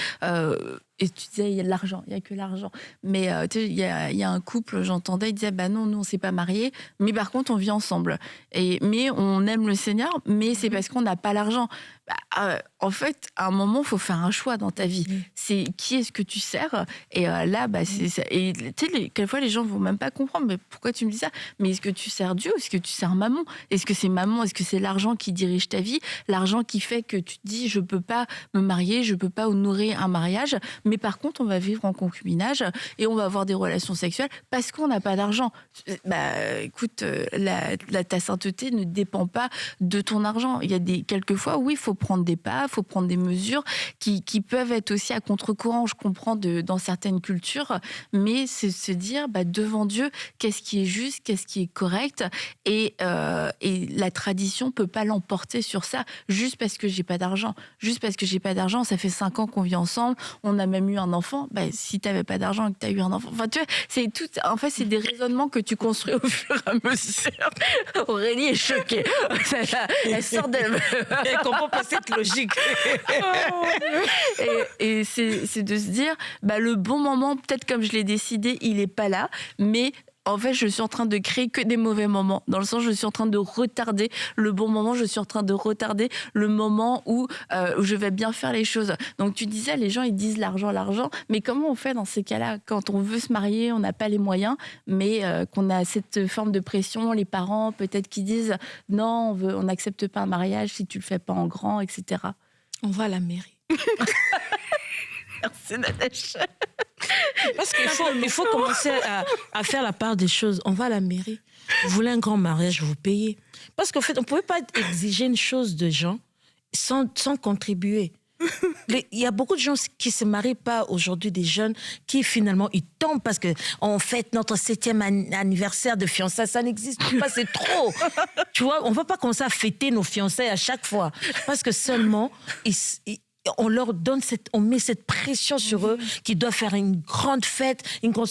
Et tu disais, il y a de l'argent, il n'y a que l'argent. Mais tu sais, il y a un couple, j'entendais, il disait, bah non, nous, on ne s'est pas mariés, mais par contre, on vit ensemble. Mais on aime le Seigneur, mais c'est parce qu'on n'a pas l'argent. Bah, en fait, à un moment, il faut faire un choix dans ta vie. C'est qui est-ce que tu sers. Et là, bah, et tu sais, quelquefois, les gens ne vont même pas comprendre. Mais pourquoi tu me dis ça? Mais est-ce que tu sers Dieu? Est-ce que tu sers maman? Est-ce que c'est maman? Est-ce que c'est l'argent qui dirige ta vie? L'argent qui fait que tu te dis, je ne peux pas me marier, je ne peux pas honorer un mariage. Mais par contre, on va vivre en concubinage et on va avoir des relations sexuelles parce qu'on n'a pas d'argent. Bah, écoute, ta sainteté ne dépend pas de ton argent. Il y a quelquefois, oui, il faut prendre des pas, il faut prendre des mesures qui peuvent être aussi à contre-courant. Je comprends dans certaines cultures, mais c'est se dire, bah, devant Dieu, qu'est-ce qui est juste, qu'est-ce qui est correct, et la tradition ne peut pas l'emporter sur ça juste parce que j'ai pas d'argent. Juste parce que j'ai pas d'argent, ça fait 5 ans qu'on vit ensemble, on a même eu un enfant. Bah, si tu n'avais pas d'argent et que tu as eu un enfant, enfin, tu vois, c'est tout. En fait, c'est des raisonnements que tu construis au fur et à mesure. Aurélie est choquée. Elle sort d'elle. Elle comprend pas cette logique. Et c'est de se dire, bah, le bon moment, peut-être comme je l'ai décidé, il n'est pas là, mais en fait, je suis en train de créer que des mauvais moments. Dans le sens, je suis en train de retarder le bon moment, je suis en train de retarder le moment où je vais bien faire les choses. Donc, tu disais, les gens, ils disent l'argent, l'argent. Mais comment on fait dans ces cas-là? Quand on veut se marier, on n'a pas les moyens, mais qu'on a cette forme de pression, les parents, peut-être, qui disent non, on n'accepte pas un mariage si tu le fais pas en grand, etc. On va à la mairie. Merci, Natacha. Parce qu'il faut commencer à faire la part des choses. On va à la mairie. Vous voulez un grand mariage, vous payez. Parce qu'en fait, on ne pouvait pas exiger une chose de gens sans contribuer. Il y a beaucoup de gens qui ne se marient pas aujourd'hui, des jeunes qui finalement ils tombent parce qu'on fête notre 7e anniversaire de fiançailles. Ça n'existe pas, c'est trop. Tu vois, on ne va pas commencer à fêter nos fiançailles à chaque fois. Parce que seulement, on leur donne on met cette pression sur eux qu'ils doivent faire une grande fête.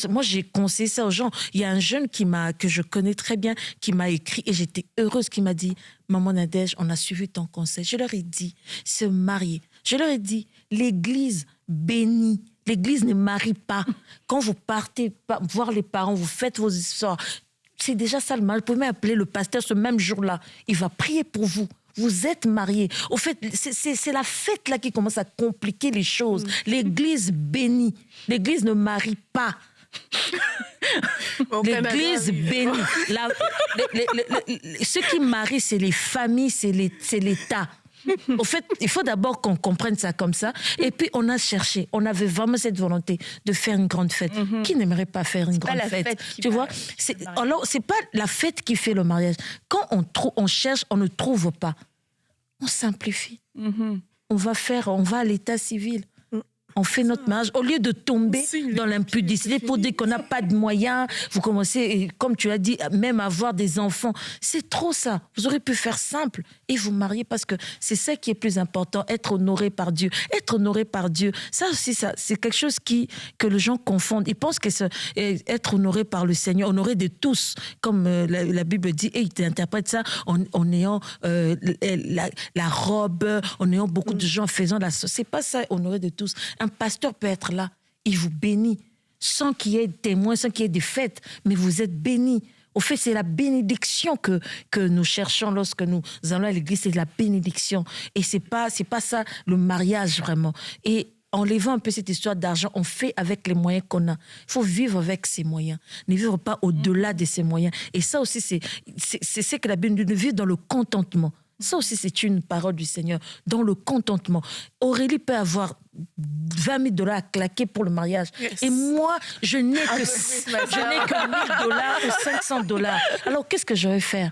Moi, j'ai conseillé ça aux gens. Il y a un jeune que je connais très bien qui m'a écrit et j'étais heureuse, qui m'a dit, maman Nadège, on a suivi ton conseil. Je leur ai dit, se marier. Je leur ai dit, l'église bénit. L'église ne marie pas. Quand vous partez voir les parents, vous faites vos histoires. C'est déjà ça le mal. Vous pouvez même appeler le pasteur ce même jour-là. Il va prier pour vous. Vous êtes mariés. Au fait, c'est la fête là qui commence à compliquer les choses. L'église bénit. L'église ne marie pas. L'église bénit. Ce qui marie, c'est les familles, c'est l'État. Au fait, il faut d'abord qu'on comprenne ça comme ça. Et puis, on a cherché. On avait vraiment cette volonté de faire une grande fête. Qui n'aimerait pas faire une grande fête? Tu vois, alors, c'est pas la fête qui fait le mariage. Quand on cherche, on ne trouve pas. On simplifie. On va à l'état civil. On fait notre mariage. Au lieu de tomber dans l'impudicité pour dire qu'on n'a pas de moyens, vous commencez, comme tu as dit, même avoir des enfants. C'est trop ça. Vous aurez pu faire simple et vous marier parce que c'est ça qui est plus important, être honoré par Dieu. Être honoré par Dieu, ça aussi, c'est quelque chose que les gens confondent. Ils pensent que être honoré par le Seigneur, honoré de tous, comme la Bible dit, et il interprète ça en ayant la robe, en ayant beaucoup de gens faisant la... C'est pas ça, honoré de tous. Un pasteur peut être là, il vous bénit, sans qu'il y ait de témoins, sans qu'il y ait de fêtes, mais vous êtes bénis. Au fait, c'est la bénédiction que nous cherchons lorsque nous allons à l'église, c'est la bénédiction. Et c'est pas ça le mariage vraiment. Et enlevant un peu cette histoire d'argent, on fait avec les moyens qu'on a. Il faut vivre avec ses moyens, ne vivre pas au-delà de ses moyens. Et ça aussi, c'est ce que la Bible nous vit dans le contentement. Ça aussi, c'est une parole du Seigneur, dans le contentement. Aurélie peut avoir 20 000 $ à claquer pour le mariage. Yes. Et moi, je n'ai que 1 000 $ ou 500 $. Alors, qu'est-ce que je vais faire?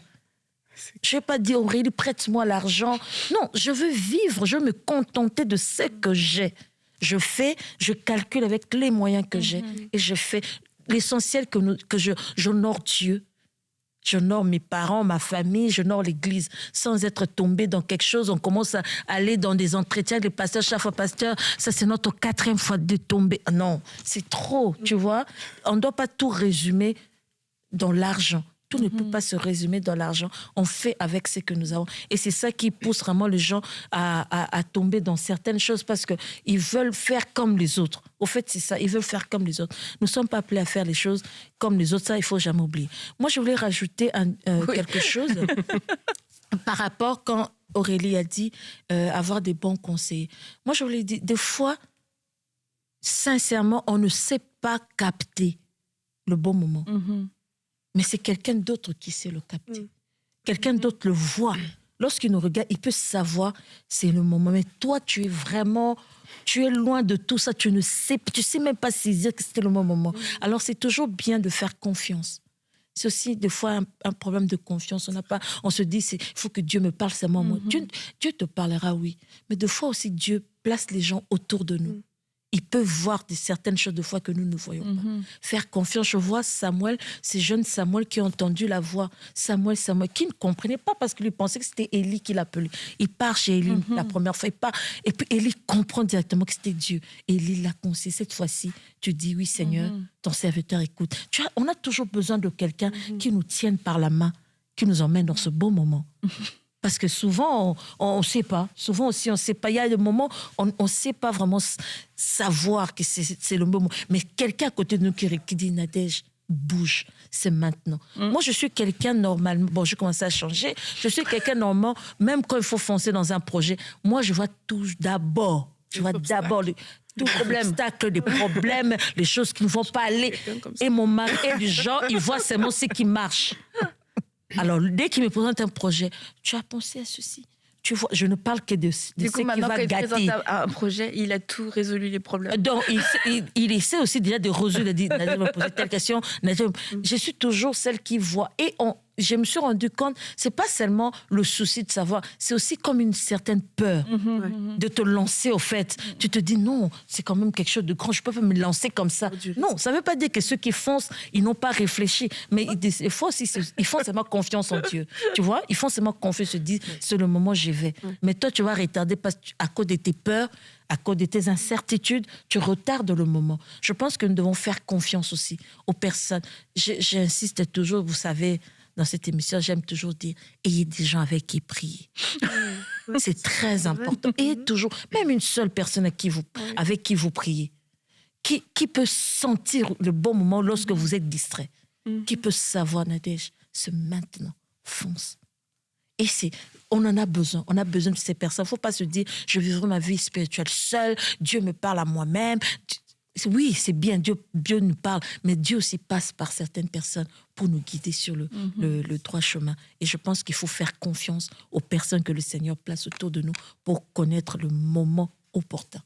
Je ne vais pas dire, Aurélie, prête-moi l'argent. Non, je veux vivre, je veux me contenter de ce que j'ai. Je calcule avec les moyens que j'ai et je fais l'essentiel que j'honore Dieu. j'honore mes parents, ma famille, j'honore l'Église, sans être tombé dans quelque chose. On commence à aller dans des entretiens, les pasteurs, chaque fois, pasteur, ça c'est notre 4e fois de tomber. Non, c'est trop, tu vois. On ne doit pas tout résumer dans l'argent. Tout ne peut pas se résumer dans l'argent. On fait avec ce que nous avons. Et c'est ça qui pousse vraiment les gens à tomber dans certaines choses parce qu'ils veulent faire comme les autres. Au fait, c'est ça. Ils veulent faire comme les autres. Nous ne sommes pas appelés à faire les choses comme les autres. Ça, il ne faut jamais oublier. Moi, je voulais rajouter quelque chose par rapport quand Aurélie a dit avoir des bons conseils. Moi, je voulais dire, des fois, sincèrement, on ne sait pas capter le bon moment. Mais c'est quelqu'un d'autre qui sait le capter. Quelqu'un d'autre le voit. Lorsqu'il nous regarde, il peut savoir c'est le moment. Mais toi, tu es loin de tout ça. Tu sais même pas saisir que c'était le bon moment. Alors, c'est toujours bien de faire confiance. C'est aussi des fois un problème de confiance. On se dit, il faut que Dieu me parle, c'est moi. Dieu te parlera, oui. Mais des fois aussi, Dieu place les gens autour de nous. Il peut voir certaines choses de fois que nous ne voyons pas. Faire confiance. Je vois Samuel, ces jeunes Samuel qui ont entendu la voix. Samuel, qui ne comprenait pas parce qu'il pensait que c'était Élie qui l'appelait. Il part chez Élie la première fois. Et puis Élie comprend directement que c'était Dieu. Élie l'a conseillé. Cette fois-ci, tu dis, oui Seigneur, ton serviteur écoute. Tu vois, on a toujours besoin de quelqu'un qui nous tienne par la main, qui nous emmène dans ce beau moment. Parce que souvent, on ne sait pas. Souvent aussi, on ne sait pas. Il y a des moments, on ne sait pas vraiment savoir que c'est le moment. Mais quelqu'un à côté de nous qui dit, Nadège, bouge, c'est maintenant. Moi, je suis quelqu'un normalement. Bon, je commence à changer. Je suis quelqu'un normalement, même quand il faut foncer dans un projet. Moi, je vois tout d'abord. Je vois d'abord tout obstacle, les problèmes, les choses qui ne vont pas aller. Et mon mari est du genre, il voit seulement ce qui marche. Alors, dès qu'il me présente un projet, tu as pensé à ceci. Tu vois, je ne parle que de ce qui va gâter. Du coup, maintenant, quand il présente un projet, il a tout résolu les problèmes. Donc, il essaie aussi déjà de résoudre, de dire, Nadège va poser telle question. Je suis toujours celle qui voit. Et je me suis rendu compte, c'est pas seulement le souci de savoir, c'est aussi comme une certaine peur de te lancer au fait. Tu te dis non, c'est quand même quelque chose de grand, je peux pas me lancer comme ça. Non, ça veut pas dire que ceux qui foncent, ils n'ont pas réfléchi, mais des fois aussi, ils font seulement confiance en Dieu. Tu vois, ils font seulement confiance, se disent c'est le moment, j'y vais. Mais toi, tu vas retarder parce que à cause de tes peurs, à cause de tes incertitudes, tu retardes le moment. Je pense que nous devons faire confiance aussi aux personnes. J'insiste toujours, vous savez, dans cette émission, j'aime toujours dire, ayez des gens avec qui prier. C'est très important. Et toujours, même une seule personne avec qui vous priez, qui peut sentir le bon moment lorsque vous êtes distrait, qui peut savoir, Nadège, c'est maintenant, fonce. Et on en a besoin. On a besoin de ces personnes. Il ne faut pas se dire, je vivrai ma vie spirituelle seule, Dieu me parle à moi-même. Oui, c'est bien, Dieu nous parle, mais Dieu aussi passe par certaines personnes pour nous guider sur le droit chemin. Et je pense qu'il faut faire confiance aux personnes que le Seigneur place autour de nous pour connaître le moment opportun.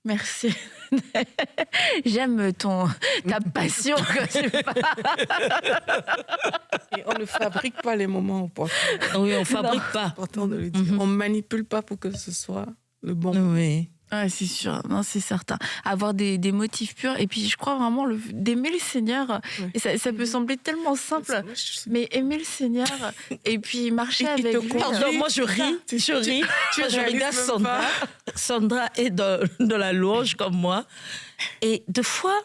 Merci. J'aime ta passion quand tu parles. Et on ne fabrique pas les moments opportuns. Oui, on ne fabrique pas. C'est important de le dire. On ne manipule pas pour que ce soit le bon moment. Oui. Ouais, c'est sûr, non, c'est certain. Avoir des motifs purs. Et puis, je crois vraiment d'aimer le Seigneur. Et ça peut sembler tellement simple, mais aimer le Seigneur et puis marcher avec lui. Pardon, moi, je ris. Je regarde Sandra. Sandra est dans la louange comme moi. Et deux fois,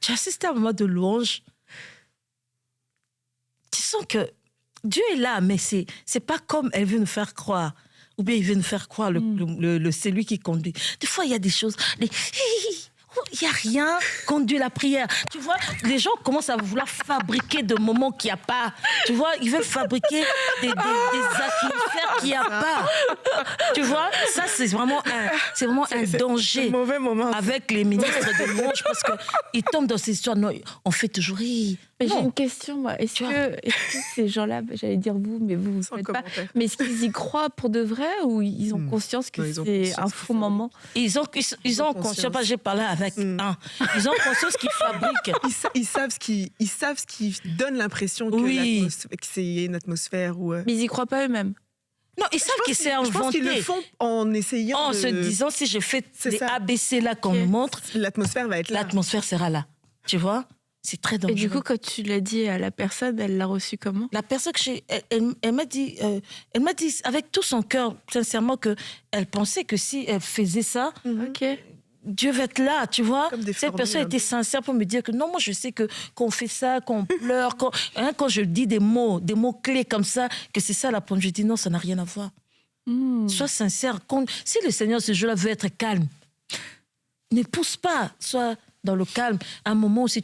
j'ai assisté à un moment de louange. Tu sens que Dieu est là, mais c'est pas comme elle veut nous faire croire. Ou bien il veut nous faire croire, c'est lui qui conduit. Des fois, il y a des choses... Il n'y a rien conduit la prière. Tu vois, les gens commencent à vouloir fabriquer des moments qu'il n'y a pas. Tu vois, ils veulent fabriquer des atmosphères qu'il n'y a pas. Tu vois, ça, c'est vraiment un danger. C'est un mauvais moment. Avec les ministres de louange, parce qu'ils tombent dans ces histoires. Non, on fait toujours... Mais j'ai une question, moi. Est-ce que ces gens-là, j'allais dire vous, mais vous ne faites pas, mais est-ce qu'ils y croient pour de vrai ou ils ont conscience que c'est un faux moment? Ils ont conscience, j'ai parlé avec un. Ils ont conscience qu'ils fabriquent. Ils savent ce qui donne l'impression que c'est une atmosphère. Mais ils n'y croient pas eux-mêmes. Non, ils savent que c'est inventé. Je pense qu'ils le font en essayant en se disant, si je fais les ABC là qu'on montre, l'atmosphère va être là. L'atmosphère sera là. Tu vois? C'est très Et dangereux. du coup, quand tu l'as dit à la personne, elle l'a reçu comment? La personne que elle m'a dit avec tout son cœur, sincèrement, que elle pensait que si elle faisait ça, Ok. Dieu va être là, tu vois. Comme des Cette formules, personne un était peu. sincère pour me dire que non, moi je sais que qu'on fait ça, qu'on pleure, quand je dis des mots clés comme ça, que c'est ça la pointe. Je dis non, ça n'a rien à voir. Sois sincère. Si le Seigneur ce jour-là veut être calme, ne pousse pas, sois dans le calme. Un moment aussi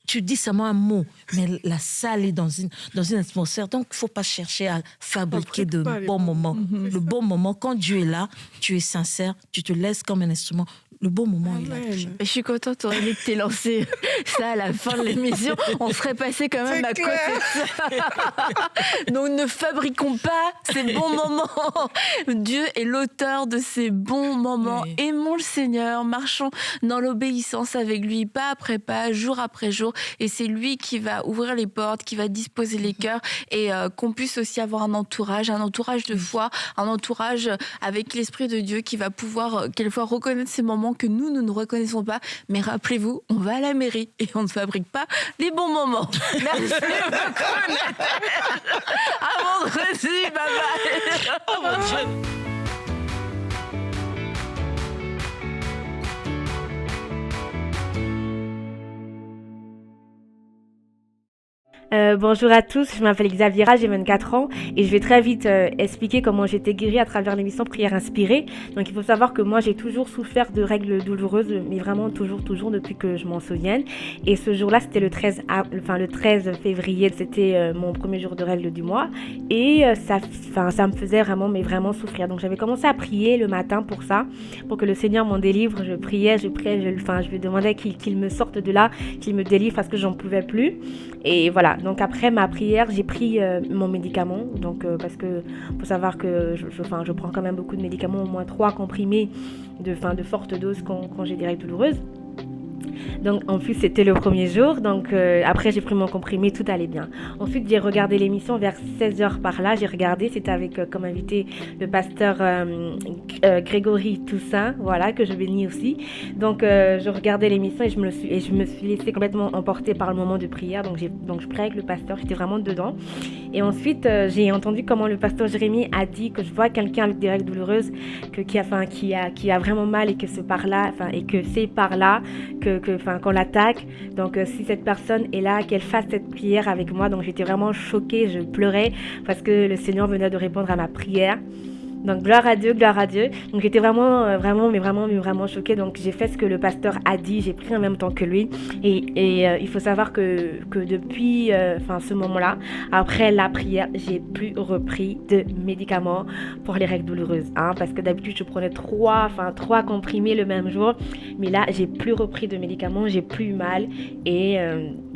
tu dis seulement un mot, mais la salle est dans une atmosphère. Donc, il ne faut pas chercher à fabriquer de pas les bons bons moments. moments. Le bon moment, quand Dieu est là, tu es sincère, tu te laisses comme un instrument. Le bon moment est là. Amen. déjà. Je suis contente, Aurélie, que t'aies lancé ça à la fin de l'émission. On serait passé quand même C'est à côté clair. de ça. Donc ne fabriquons pas ces bons moments. Dieu est l'auteur de ces bons moments. Oui. Aimons le Seigneur, marchons dans l'obéissance avec lui, pas après pas, jour après jour. Et c'est lui qui va ouvrir les portes, qui va disposer les cœurs et qu'on puisse aussi avoir un entourage de foi, un entourage avec l'Esprit de Dieu qui va pouvoir quelquefois reconnaître ces moments que nous ne reconnaissons pas. Mais rappelez-vous, on va à la mairie et on ne fabrique pas les bons moments. Merci beaucoup, Nathalie. À vendredi, bye bye. Bonjour à tous, je m'appelle Xaviera, j'ai 24 ans et je vais très vite expliquer comment j'ai été guérie à travers l'émission Prière Inspirée. Donc il faut savoir que moi j'ai toujours souffert de règles douloureuses, mais vraiment toujours depuis que je m'en souvienne. Et ce jour-là, c'était le 13 février, c'était mon premier jour de règles du mois et ça me faisait vraiment souffrir. Donc j'avais commencé à prier le matin pour ça, pour que le Seigneur m'en délivre. Je priais, je lui demandais qu'il me sorte de là, qu'il me délivre parce que j'en pouvais plus. Et voilà, donc après ma prière, j'ai pris mon médicament, donc parce que faut savoir que je prends quand même beaucoup de médicaments, au moins 3 comprimés de forte dose quand j'ai des règles douloureuses. Donc en plus c'était le premier jour, donc après j'ai pris mon comprimé, tout allait bien. Ensuite j'ai regardé l'émission vers 16h par là, j'ai regardé, c'était avec comme invité le pasteur Grégory Toussaint, voilà, que je bénis aussi. Donc je regardais l'émission et je me suis laissée complètement emporter par le moment de prière, donc je priais avec le pasteur, j'étais vraiment dedans. Et ensuite j'ai entendu comment le pasteur Jérémie a dit que je vois quelqu'un avec des règles douloureuses qui a vraiment mal et que c'est par là qu'on l'attaque. Donc si cette personne est là, qu'elle fasse cette prière avec moi. Donc j'étais vraiment choquée, je pleurais parce que le Seigneur venait de répondre à ma prière. Donc gloire à Dieu. Donc j'étais vraiment choquée. Donc j'ai fait ce que le pasteur a dit, j'ai pris en même temps que lui. Et il faut savoir que depuis ce moment-là, après la prière, j'ai plus repris de médicaments pour les règles douloureuses. Parce que d'habitude je prenais 3 comprimés le même jour. Mais là j'ai plus repris de médicaments, j'ai plus eu mal et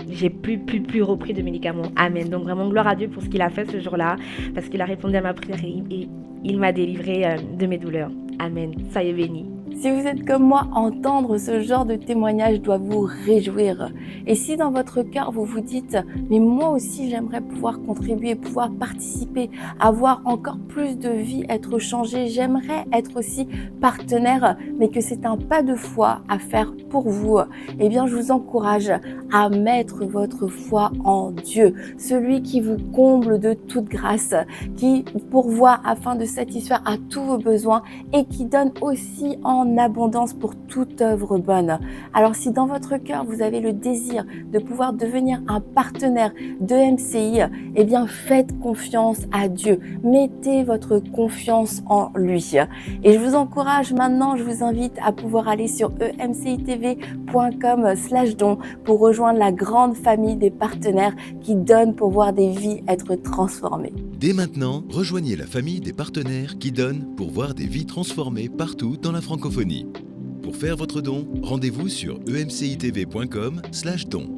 j'ai plus repris de médicaments. Amen. Donc vraiment gloire à Dieu pour ce qu'il a fait ce jour-là, parce qu'il a répondu à ma prière et il m'a délivré de mes douleurs. Amen. Soyez bénis. Si vous êtes comme moi, entendre ce genre de témoignage doit vous réjouir. Et si dans votre cœur vous vous dites « mais moi aussi j'aimerais pouvoir contribuer, pouvoir participer, avoir encore plus de vie, être changé, j'aimerais être aussi partenaire, mais que c'est un pas de foi à faire pour vous », eh bien je vous encourage à mettre votre foi en Dieu, celui qui vous comble de toute grâce, qui pourvoit afin de satisfaire à tous vos besoins et qui donne aussi en abondance pour toute œuvre bonne. Alors si dans votre cœur vous avez le désir de pouvoir devenir un partenaire de MCI, eh bien faites confiance à Dieu, mettez votre confiance en lui. Et je vous encourage maintenant, je vous invite à pouvoir aller sur emcitv.com/don pour rejoindre la grande famille des partenaires qui donnent pour voir des vies être transformées. Dès maintenant, rejoignez la famille des partenaires qui donnent pour voir des vies transformées partout dans la francophonie. Pour faire votre don, rendez-vous sur emcitv.com/don.